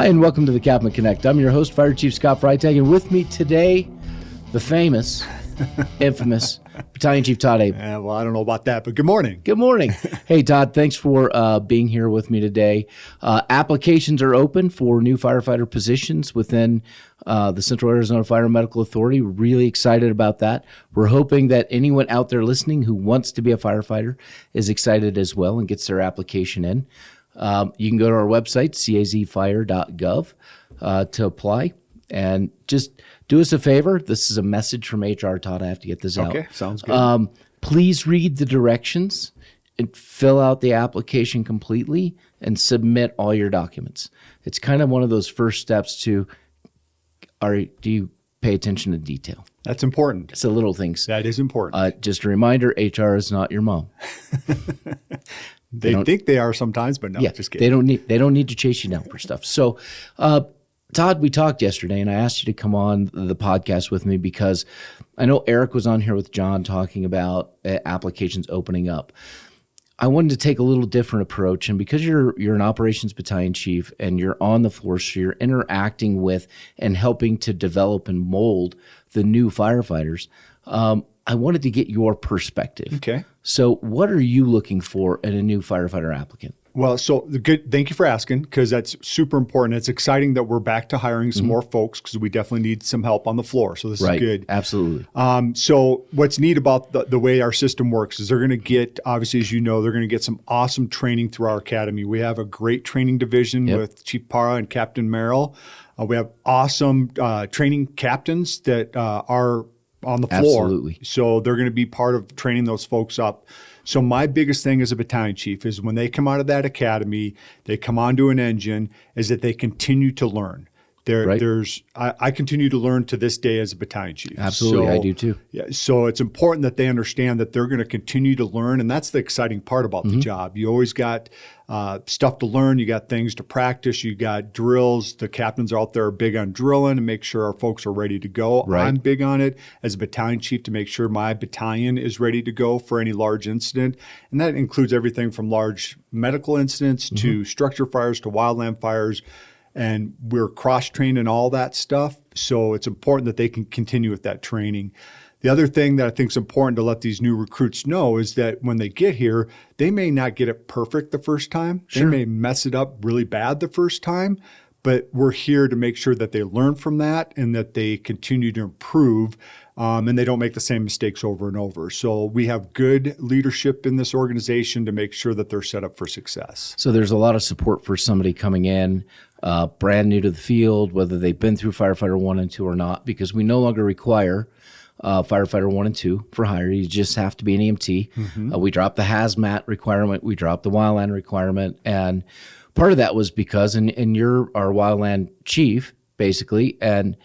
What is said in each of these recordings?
Hi, and welcome to the CAFMA Connect. I'm your host, Fire Chief Scott Freitag, and with me today, the famous, infamous Battalion Chief Todd Abel. Well, I don't know about that, but good morning. Good morning. Hey, Todd, thanks for being here with me today. Applications are open for new firefighter positions within the Central Arizona Fire Medical Authority. We're really excited about that. We're hoping that anyone out there listening who wants to be a firefighter is excited as well and gets their application in. You can go to our website, cazfire.gov, to apply. And just do us a favor. This is a message from HR, Todd. I have to get this out. Okay, sounds good. Please read the directions and fill out the application completely and submit all your documents. It's kind of one of those first steps to, do you pay attention to detail? That's important. It's the little things. That is important. Just a reminder, HR is not your mom. They think they are sometimes, but no, just kidding. They don't need to chase you down for stuff. So, Todd, we talked yesterday, and I asked you to come on the podcast with me because I know Eric was on here with John talking about applications opening up. I wanted to take a little different approach, and because you're an operations battalion chief and you're on the floor, so you're interacting with and helping to develop and mold the new firefighters, I wanted to get your perspective. Okay. So what are you looking for in a new firefighter applicant? Well, thank you for asking, because that's super important. It's exciting that we're back to hiring some more folks, because we definitely need some help on the floor. So this is good. Absolutely. So what's neat about the way our system works is they're going to get, obviously, as you know, they're going to get some awesome training through our academy. We have a great training division with Chief Para and Captain Merrill. We have awesome training captains that are on the floor. Absolutely. So they're going to be part of training those folks up. So my biggest thing as a battalion chief is when they come out of that academy, they come onto an engine, is that they continue to learn. I continue to learn to this day as a battalion chief. Absolutely, I do too. Yeah, so it's important that they understand that they're going to continue to learn, and that's the exciting part about the job. You always got stuff to learn. You got things to practice. You got drills. The captains out there are big on drilling and make sure our folks are ready to go. Right. I'm big on it as a battalion chief to make sure my battalion is ready to go for any large incident, and that includes everything from large medical incidents to structure fires to wildland fires. And we're cross-trained in all that stuff, so it's important that they can continue with that training. The other thing that I think is important to let these new recruits know is that when they get here, they may not get it perfect the first time. Sure. They may mess it up really bad the first time, but we're here to make sure that they learn from that and that they continue to improve, and they don't make the same mistakes over and over. So we have good leadership in this organization to make sure that they're set up for success. So there's a lot of support for somebody coming in brand new to the field, whether they've been through Firefighter 1 and 2 or not, because we no longer require Firefighter 1 and 2 for hire. You just have to be an EMT. We dropped the HAZMAT requirement. We dropped the Wildland requirement. And part of that was because, and you're our Wildland chief, basically, and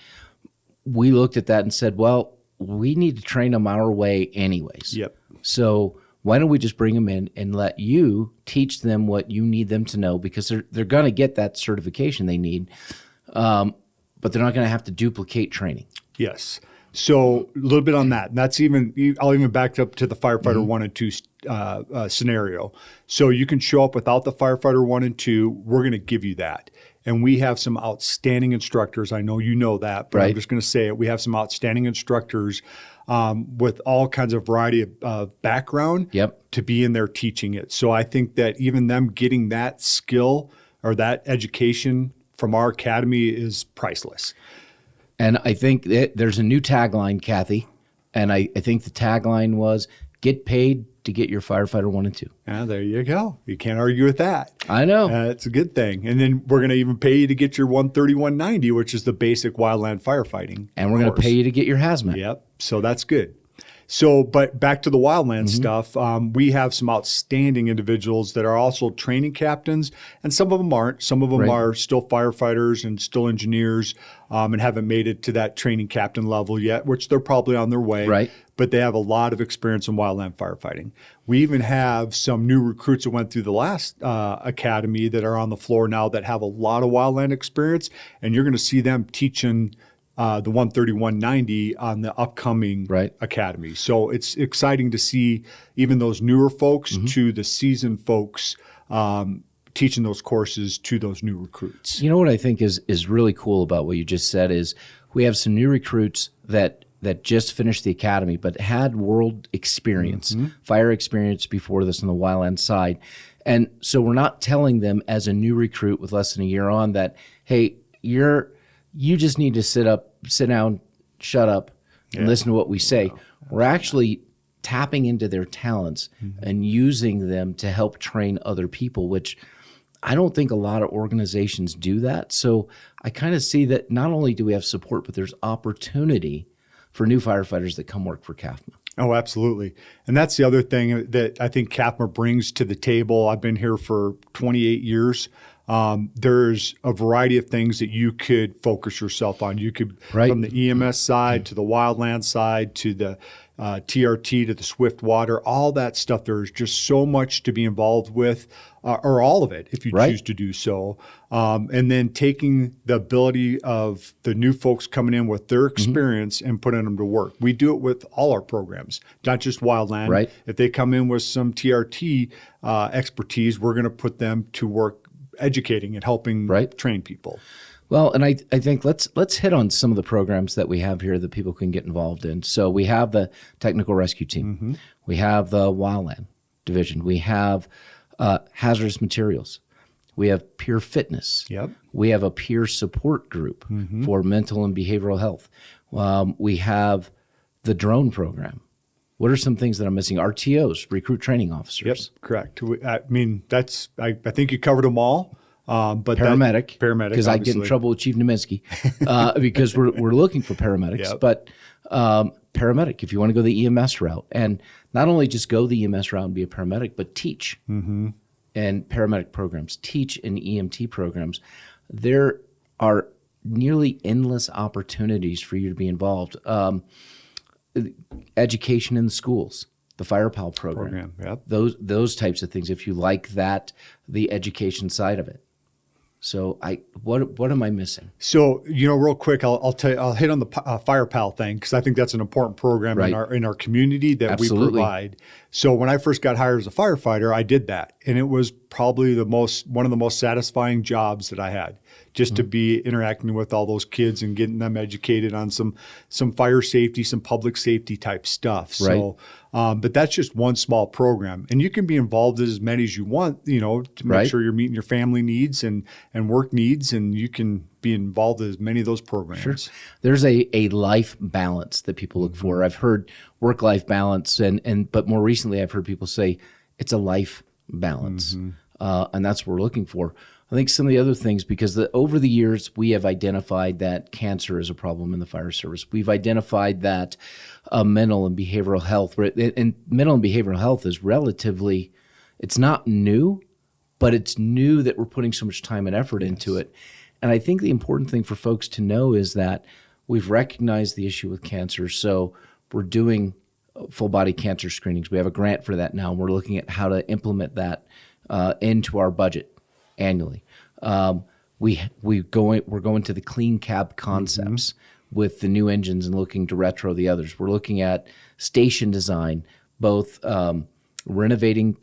we looked at that and said, well, we need to train them our way anyways. Yep. So why don't we just bring them in and let you teach them what you need them to know, because they're going to get that certification they need, but they're not going to have to duplicate training. Yes. So a little bit on that. And that's I'll even back up to the Firefighter 1 and 2 scenario. So you can show up without the Firefighter 1 and 2. We're going to give you that. And we have some outstanding instructors. I know you know that, but I'm just going to say it. We have some outstanding instructors with all kinds of variety of background to be in there teaching it. So I think that even them getting that skill or that education from our academy is priceless. And I think that there's a new tagline, Kathy, and I think the tagline was, get paid to get your Firefighter 1 and 2. There you go. You can't argue with that. I know. It's a good thing. And then we're going to even pay you to get your 13190, which is the basic wildland firefighting. And we're going to pay you to get your HAZMAT. Yep. So that's good. So, but back to the wildland stuff, we have some outstanding individuals that are also training captains, and some of them aren't. Some of them are still firefighters and still engineers, and haven't made it to that training captain level yet, which they're probably on their way. Right. But they have a lot of experience in wildland firefighting. We even have some new recruits that went through the last academy that are on the floor now that have a lot of wildland experience, and you're going to see them teaching the 13190 on the upcoming academy. So it's exciting to see even those newer folks to the seasoned folks teaching those courses to those new recruits. You know what I think is really cool about what you just said is we have some new recruits that just finished the academy but had world experience, fire experience before this on the Wildland side. And so we're not telling them as a new recruit with less than a year on that, hey, you just need to sit down, shut up, and listen to what we say. We're actually tapping into their talents and using them to help train other people, which I don't think a lot of organizations do that. So I kind of see that not only do we have support, but there's opportunity for new firefighters that come work for CAFMA. Oh, absolutely. And that's the other thing that I think CAFMA brings to the table. I've been here for 28 years. There's a variety of things that you could focus yourself on. You could, from the EMS side to the Wildland side to the TRT to the swift water, all that stuff. There's just so much to be involved with, or all of it if you choose to do so. And then taking the ability of the new folks coming in with their experience and putting them to work. We do it with all our programs, not just Wildland. Right. If they come in with some TRT expertise, we're going to put them to work educating and helping train people. Well, and I think let's hit on some of the programs that we have here that people can get involved in. So we have the Technical Rescue Team. We have the Wildland Division. We have hazardous materials. We have peer fitness. We have a peer support group for mental and behavioral health. We have the drone program. What are some things that I'm missing? RTOs, recruit training officers. Yep, correct. I mean, I think you covered them all. But paramedic, because I get in trouble with Chief Neminsky because we're looking for paramedics. But paramedic, if you want to go the EMS route, and not only just go the EMS route and be a paramedic, but teach and paramedic programs, teach in EMT programs. There are nearly endless opportunities for you to be involved. Education in the schools, the FirePal program, those types of things. If you like that, the education side of it. So what am I missing? So, real quick, I'll hit on the FirePal thing because I think that's an important program in our community that we provide. So when I first got hired as a firefighter, I did that, and it was probably one of the most satisfying jobs that I had, just to be interacting with all those kids and getting them educated on some fire safety, some public safety type stuff. So, but that's just one small program, and you can be involved in as many as you want, to make sure you're meeting your family needs and work needs, and you can be involved in as many of those programs. Sure. There's a life balance that people look for. I've heard work-life balance, but more recently I've heard people say it's a life balance, and that's what we're looking for. I think some of the other things, because over the years we have identified that cancer is a problem in the fire service. We've identified that mental and behavioral health, and mental and behavioral health is relatively, it's not new, but it's new that we're putting so much time and effort into it. And I think the important thing for folks to know is that we've recognized the issue with cancer, so we're doing full body cancer screenings. We have a grant for that now, and we're looking at how to implement that into our budget annually. We're going to the clean cab concepts with the new engines and looking to retro the others. We're looking at station design, both renovating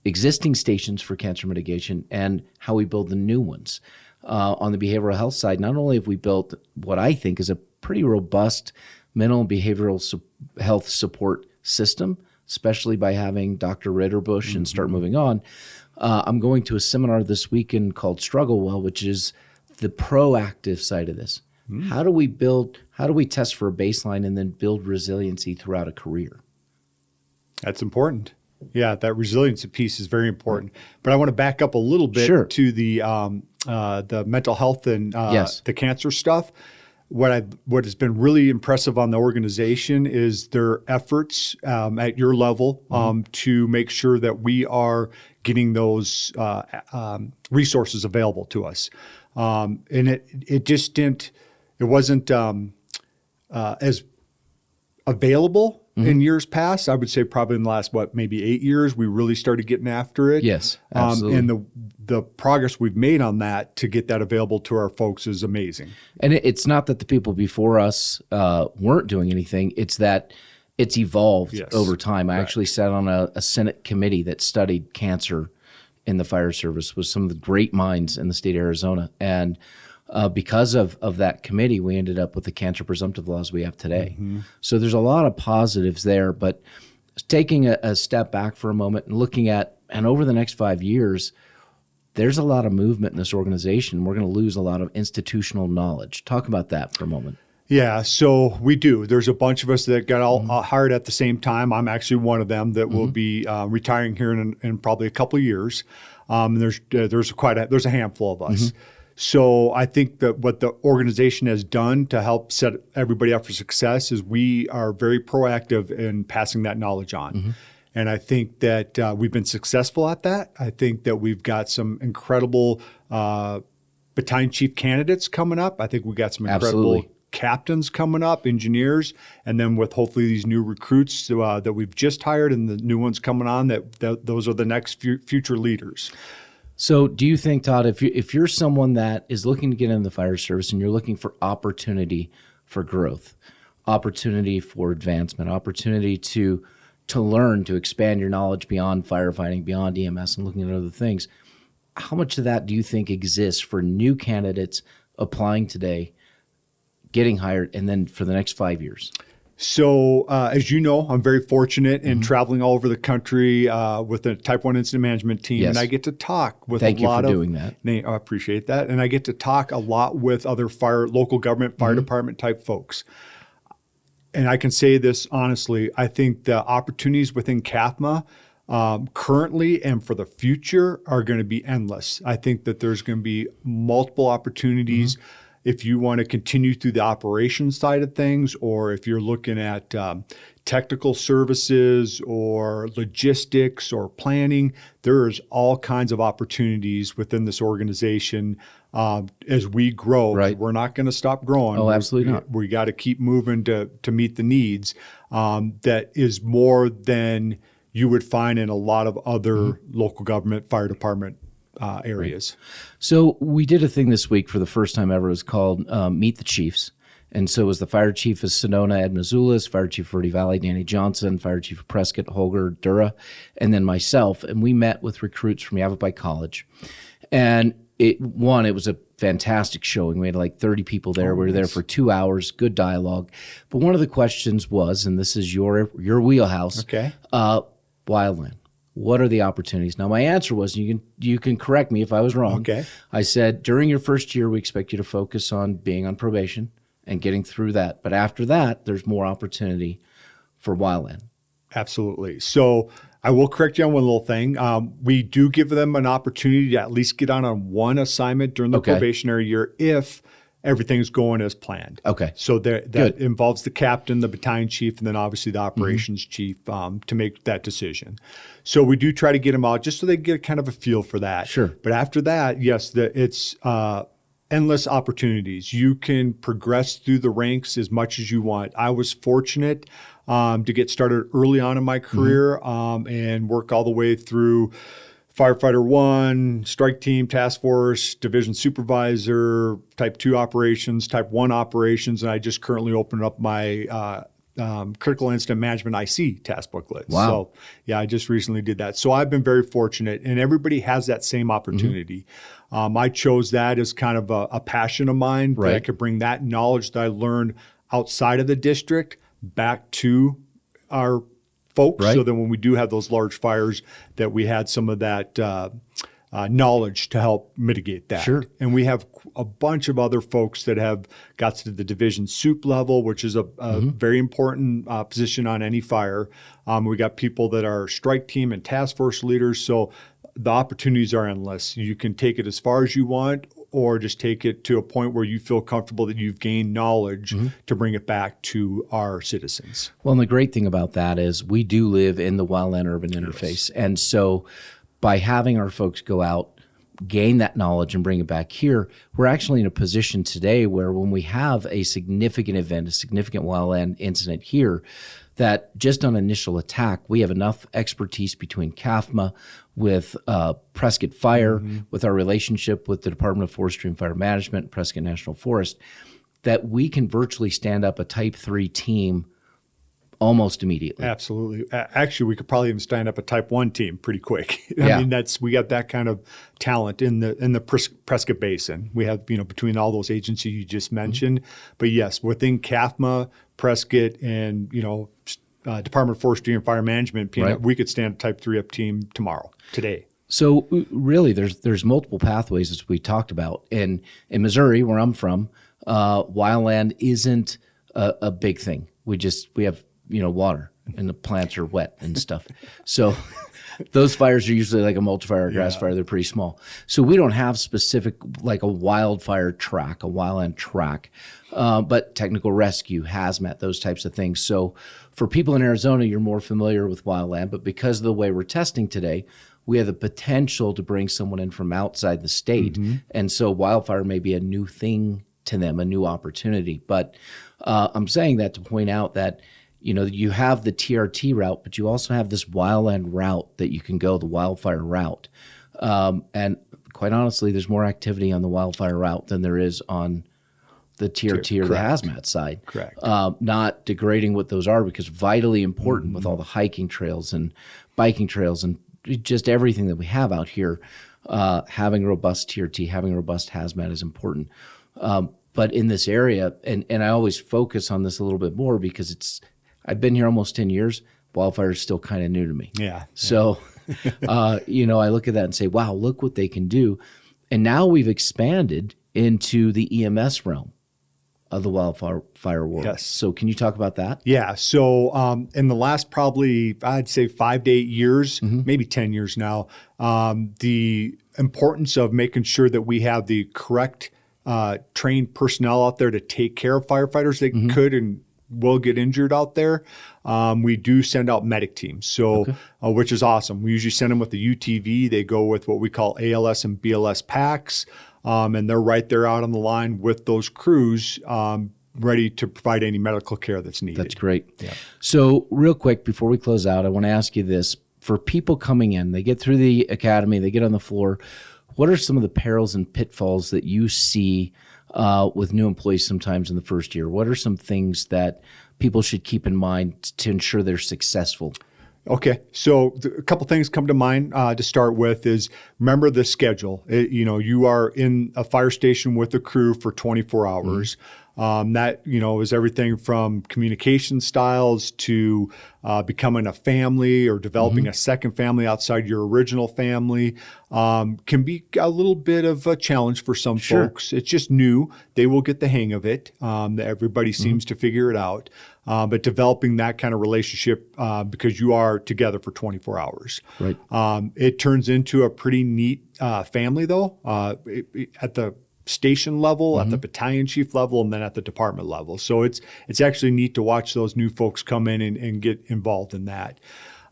existing stations for cancer mitigation and how we build the new ones. On the behavioral health side, not only have we built what I think is a pretty robust mental and behavioral health support system, especially by having Dr. Ritterbusch and Start Moving On. I'm going to a seminar this weekend called Struggle Well, which is the proactive side of this. How do we test for a baseline and then build resiliency throughout a career? That's important. Yeah, that resiliency piece is very important. But I want to back up a little bit to the mental health and the cancer stuff. What has been really impressive on the organization is their efforts at your level to make sure that we are getting those resources available to us. And it wasn't as available in years past. I would say probably in the last, maybe 8 years, we really started getting after it. Yes, absolutely. And the progress we've made on that to get that available to our folks is amazing. And it's not that the people before us weren't doing anything. It's that it's evolved over time. I actually sat on a Senate committee that studied cancer in the fire service with some of the great minds in the state of Arizona. And because of that committee, we ended up with the cancer presumptive laws we have today. So there's a lot of positives there, but taking a step back for a moment and looking at, and over the next 5 years, there's a lot of movement in this organization. We're going to lose a lot of institutional knowledge. Talk about that for a moment. Yeah, so we do. There's a bunch of us that got all hired at the same time. I'm actually one of them that will be retiring here in probably a couple of years. There's a handful of us. So I think that what the organization has done to help set everybody up for success is we are very proactive in passing that knowledge on. And I think that we've been successful at that. I think that we've got some incredible battalion chief candidates coming up. I think we got some incredible captains coming up, engineers, and then with hopefully these new recruits that we've just hired and the new ones coming on, that those are the next future leaders. So do you think, Todd, if you're someone that is looking to get into the fire service and you're looking for opportunity for growth, opportunity for advancement, opportunity to learn, to expand your knowledge beyond firefighting, beyond EMS, and looking at other things, how much of that do you think exists for new candidates applying today, getting hired, and then for the next 5 years? So, as you know, I'm very fortunate in traveling all over the country with the Type 1 Incident Management team, and I get to talk with Thank a lot of— you for doing that. I appreciate that. And I get to talk a lot with other local government, fire department type folks. And I can say this honestly, I think the opportunities within CAFMA currently and for the future are going to be endless. I think that there's going to be multiple opportunities if you want to continue through the operations side of things, or if you're looking at technical services or logistics or planning. There's all kinds of opportunities within this organization as we grow. Right. We're not going to stop growing. Oh, absolutely not. We got to keep moving to meet the needs. That is more than you would find in a lot of other local government, fire department areas. So we did a thing this week for the first time ever. It was called Meet the Chiefs. And so it was the Fire Chief of Sedona, Ed Mazulis, Fire Chief of Verde Valley, Danny Johnson, Fire Chief of Prescott, Holger Dura, and then myself. And we met with recruits from Yavapai College. And it was a fantastic showing. We had like 30 people there. We were there for 2 hours, good dialogue. But one of the questions was, and this is your wheelhouse, Wildland. What are the opportunities? Now, my answer was, you can correct me if I was wrong. Okay. I said, during your first year, we expect you to focus on being on probation and getting through that. But after that, there's more opportunity for Wildland. Absolutely. So I will correct you on one little thing. We do give them an opportunity to at least get on one assignment during the probationary year if everything's going as planned. Okay. So that involves the captain, the battalion chief, and then obviously the operations chief to make that decision. So we do try to get them out just so they get kind of a feel for that. Sure. But after that, yes, it's endless opportunities. You can progress through the ranks as much as you want. I was fortunate to get started early on in my career and work all the way through Firefighter 1, Strike Team, Task Force, Division Supervisor, Type 2 operations, Type 1 operations, and I just currently opened up my Critical Incident Management IC task booklet. Wow. So, yeah, I just recently did that. So I've been very fortunate, and everybody has that same opportunity. I chose that as kind of a passion of mine, that I could bring that knowledge that I learned outside of the district back to our folks, so that when we do have those large fires, that we had some of that knowledge to help mitigate that. Sure. And we have a bunch of other folks that have got to the division soup level, which is a very important position on any fire. We got people that are strike team and task force leaders. So the opportunities are endless. You can take it as far as you want, or just take it to a point where you feel comfortable that you've gained knowledge to bring it back to our citizens. Well, and the great thing about that is we do live in the wildland urban interface. And so by having our folks go out, gain that knowledge and bring it back here, we're actually in a position today where when we have a significant event, a significant wildland incident here, that just on initial attack, we have enough expertise between CAFMA, with Prescott Fire, with our relationship with the Department of Forestry and Fire Management, Prescott National Forest, that we can virtually stand up a Type 3 team almost immediately. Absolutely. Actually, we could probably even stand up a Type 1 team pretty quick. I Yeah. mean, we got that kind of talent in the Prescott Basin. We have, between all those agencies you just mentioned. But yes, within CAFMA, Prescott, and, Department of Forestry and Fire Management, we could stand a Type 3 up team today. So really, there's multiple pathways, as we talked about. And in Missouri, where I'm from, wildland isn't a big thing. We have water, and the plants are wet and stuff. So those fires are usually like a multi-fire or grass fire. They're pretty small. So we don't have specific like a wildfire track, a wildland track, but technical rescue, HAZMAT, those types of things. So for people in Arizona, you're more familiar with wildland, but because of the way we're testing today, we have the potential to bring someone in from outside the state. And so wildfire may be a new thing to them, a new opportunity. But I'm saying that to point out that you have the TRT route, but you also have this wildland route that you can go, the wildfire route. And quite honestly, there's more activity on the wildfire route than there is on the TRT or the HAZMAT side. Correct. Not degrading what those are, because vitally important with all the hiking trails and biking trails and just everything that we have out here. Having robust TRT, having robust HAZMAT is important. But in this area, and I always focus on this a little bit more because I've been here almost 10 years. Wildfire is still kind of new to me. Yeah. So, I look at that and say, wow, look what they can do. And now we've expanded into the EMS realm of the wildfire world. Yes. So can you talk about that? Yeah. So in the last probably, I'd say 5 to 8 years, maybe 10 years now, the importance of making sure that we have the correct trained personnel out there to take care of firefighters that could and will get injured out there. We do send out medic teams, so which is awesome. We usually send them with the UTV. They go with what we call ALS and BLS packs, and they're right there out on the line with those crews, ready to provide any medical care that's needed. That's great. Yeah. So real quick, before we close out, I want to ask you this. For people coming in, they get through the academy, they get on the floor, what are some of the perils and pitfalls that you see with new employees sometimes in the first year? What are some things that people should keep in mind to ensure they're successful? Okay, so a couple things come to mind to start with is remember the schedule. You are in a fire station with a crew for 24 hours. That, is everything from communication styles to becoming a family or developing a second family outside your original family. Can be a little bit of a challenge for some folks. It's just new. They will get the hang of it. Everybody seems to figure it out. But developing that kind of relationship because you are together for 24 hours. Right. It turns into a pretty neat family, though, at the station level, at the battalion chief level, and then at the department level. So it's actually neat to watch those new folks come in and get involved in that.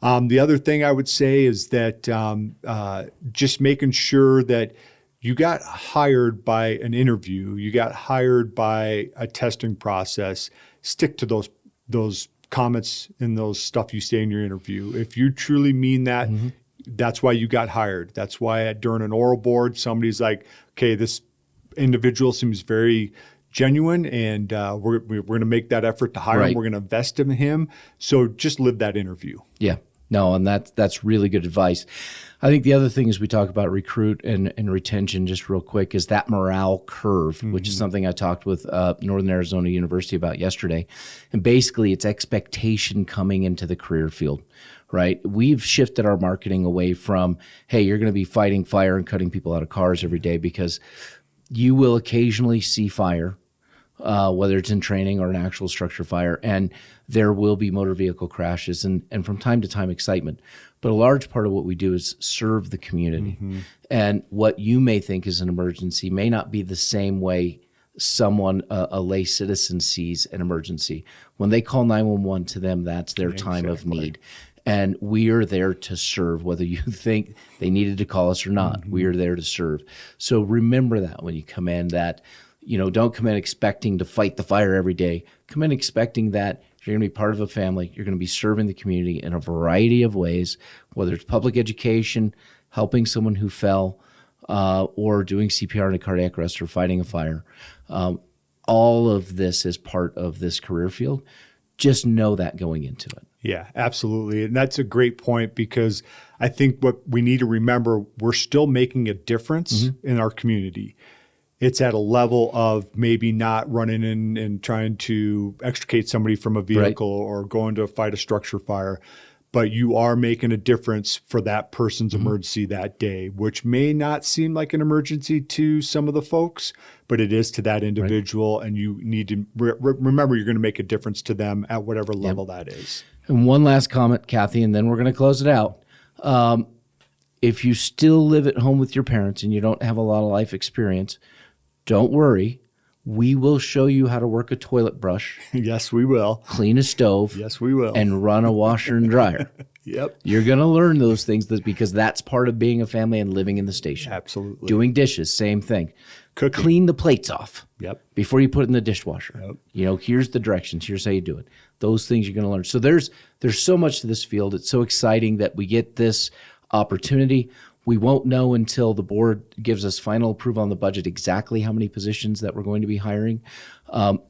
The other thing I would say is that just making sure that you got hired by an interview, you got hired by a testing process, stick to those comments and those stuff you say in your interview. If you truly mean that, that's why you got hired. That's why during an oral board, somebody's like, okay, this individual seems very genuine, and we're going to make that effort to hire him. We're going to invest in him. So just live that interview. Yeah. No, and that's really good advice. I think the other thing is we talk about recruit and retention just real quick is that morale curve, which is something I talked with Northern Arizona University about yesterday. And basically it's expectation coming into the career field, right? We've shifted our marketing away from, hey, you're going to be fighting fire and cutting people out of cars every day, because you will occasionally see fire, whether it's in training or an actual structure fire, and there will be motor vehicle crashes and from time to time excitement. But a large part of what we do is serve the community. And what you may think is an emergency may not be the same way someone, a lay citizen, sees an emergency. When they call 911, to them, that's their time of need. And we are there to serve, whether you think they needed to call us or not. We are there to serve. So remember that when you come in, that, don't come in expecting to fight the fire every day. Come in expecting that you're going to be part of a family. You're going to be serving the community in a variety of ways, whether it's public education, helping someone who fell, or doing CPR in a cardiac arrest or fighting a fire. All of this is part of this career field. Just know that going into it. Yeah, absolutely. And that's a great point, because I think what we need to remember, we're still making a difference in our community. It's at a level of maybe not running in and trying to extricate somebody from a vehicle or going to fight a structure fire, but you are making a difference for that person's emergency that day, which may not seem like an emergency to some of the folks, but it is to that individual. And you need to remember you're going to make a difference to them at whatever level that is. And one last comment, Kathy, and then we're going to close it out. If you still live at home with your parents and you don't have a lot of life experience, don't worry. We will show you how to work a toilet brush. Yes, we will. Clean a stove. Yes, we will. And run a washer and dryer. Yep. You're going to learn those things because that's part of being a family and living in the station. Absolutely. Doing dishes, same thing. Cooking. Clean the plates off. Yep. Before you put it in the dishwasher. Yep. You know, here's the directions. Here's how you do it. Those things you're going to learn. So there's so much to this field. It's so exciting that we get this opportunity. We won't know until the board gives us final approval on the budget exactly how many positions that we're going to be hiring.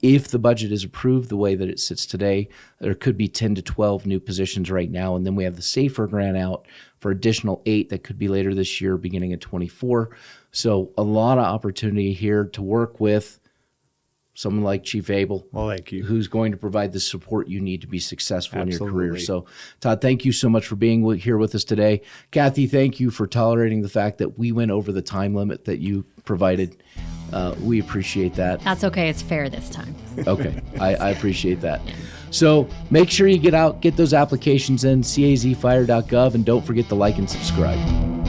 If the budget is approved the way that it sits today, there could be 10 to 12 new positions right now. And then we have the SAFER grant out for additional 8 that could be later this year, beginning at 24. So a lot of opportunity here to work with someone like Chief Abel. Well, thank you. Who's going to provide the support you need to be successful in your career. Absolutely. So, Todd, thank you so much for being here with us today. Kathy, thank you for tolerating the fact that we went over the time limit that you provided. We appreciate that. That's okay. It's fair this time. Okay. I appreciate that. So make sure you get those applications in, cazfire.gov, and don't forget to like and subscribe.